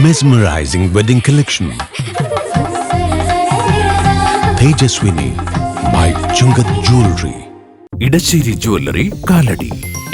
Mesmerizing wedding collection. Tejaswini by Chungat Jewelry. Edasseri jewellery Kalady.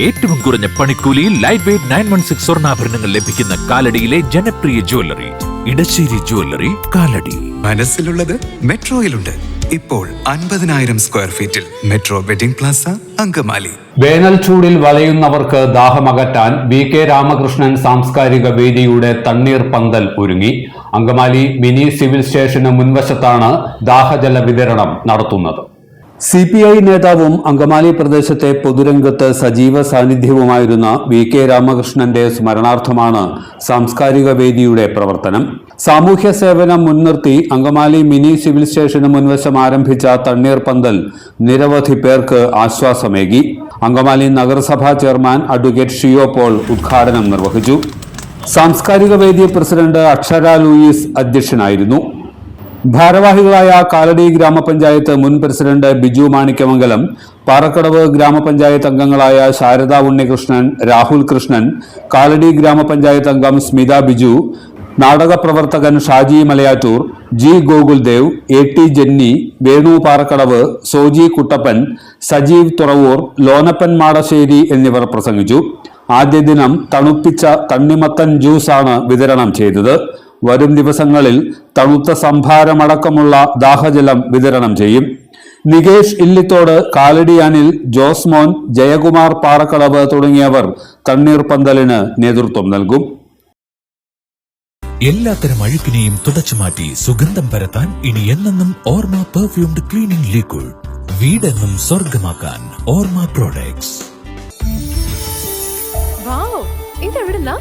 ഏറ്റവും കുറഞ്ഞ പണിക്കൂലിയിൽ ലൈറ്റ് വെയ്റ്റ് 916 സ്വർണ്ണാഭരണങ്ങൾ ലഭിക്കുന്ന കാലടിയിലെ ജനപ്രിയ ജ്വല്ലറി ഇടശ്ശേരി ജ്വല്ലറി കാലടി. മനസ്സിലുള്ളത് മെട്രോയിലുണ്ട്. ഇപ്പോൾ 50,000 സ്ക്വയർ ഫീറ്റിൽ മെട്രോ വെഡിംഗ് പ്ലാസ അങ്കമാലി. വേനൽ ചൂടിൽ വലയുന്നവർക്ക് ദാഹമകറ്റാൻ BK രാമകൃഷ്ണൻ സാംസ്കാരിക വേദിയുടെ തണ്ണീർ പന്തൽ ഒരുങ്ങി. അങ്കമാലി മിനി സിവിൽ സ്റ്റേഷന് മുൻവശത്താണ് ദാഹജല വിതരണം നടത്തുന്നത്. CPI നേതാവും അങ്കമാലി പ്രദേശത്തെ പൊതുരംഗത്ത് സജീവ സാന്നിധ്യവുമായിരുന്ന VK രാമകൃഷ്ണന്റെ സ്മരണാർത്ഥമാണ് സാംസ്കാരിക വേദിയുടെ പ്രവർത്തനം. സാമൂഹ്യ സേവനം മുൻനിർത്തി അങ്കമാലി മിനി സിവിൽ സ്റ്റേഷന് മുൻവശം ആരംഭിച്ച തണ്ണീർ പന്തൽ നിരവധി പേർക്ക് ആശ്വാസമേകി. അങ്കമാലി നഗരസഭാ ചെയർമാൻ അഡ്വക്കേറ്റ് ഷിയോ പോൾ ഉദ്ഘാടനം നിർവഹിച്ചു. സാംസ്കാരിക വേദി പ്രസിഡന്റ് അക്ഷര ലൂയിസ് അധ്യക്ഷനായിരുന്നു. ഭാരവാഹികളായ കാലടി ഗ്രാമപഞ്ചായത്ത് മുൻ പ്രസിഡന്റ് ബിജു മാണിക്യമംഗലം, പാറക്കടവ് ഗ്രാമപഞ്ചായത്ത് അംഗങ്ങളായ ശാരദ ഉണ്ണികൃഷ്ണൻ, രാഹുൽ കൃഷ്ണൻ, കാലടി ഗ്രാമപഞ്ചായത്ത് അംഗം സ്മിത ബിജു, നാടക പ്രവർത്തകൻ Shaji Malayattoor, G Gokuldev, AT Jenny, Venu Parakkadavu, Soji Kuttappan, Sajeev Thuravoor, Lonappan Madasseri എന്നിവർ പ്രസംഗിച്ചു. ആദ്യ ദിനം തണുപ്പിച്ച തണ്ണിമത്തൻ ജ്യൂസാണ് വിതരണം ചെയ്തത്. വരും ദിവസങ്ങളിൽ തണുത്ത സംഭാരമടക്കമുള്ള ദാഹജലം വിതരണം ചെയ്യും. നികേഷ് ഇല്ലിത്തോട്, കാലടി അനിൽ, ജോസ്മോൻ, ജയകുമാർ പാറക്കടവ് തുടങ്ങിയവർ തണ്ണീർ പന്തലിന് നേതൃത്വം നൽകും. എല്ലാത്തരം അഴുക്കിനെയും തുടച്ചുമാറ്റി സുഗന്ധം പരത്താൻ ഇനി എന്നെന്നും ഓർമ്മ പെർഫ്യൂംഡ് ക്ലീനിംഗ് ലിക്വിഡ്. വീടെന്നും സ്വർഗമാക്കാൻ ഓർമ്മ പ്രോഡക്ട്സ്. ഇതെവിടുന്നാ?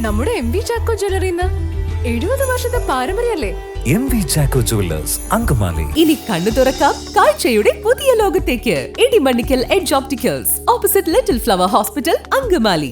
നമ്മുടെ MV ചാക്കോ ജ്വല്ലറിന്ന് 70 വർഷത്തെ പാരമ്പര്യല്ലേ? MV Chacko jewellers Angamaly. ഇനി കണ്ണു തുറക്കാം കാഴ്ചയുടെ പുതിയ ലോകത്തേക്ക്. Edimannickal edge opticals, opposite little flower hospital, Angamaly.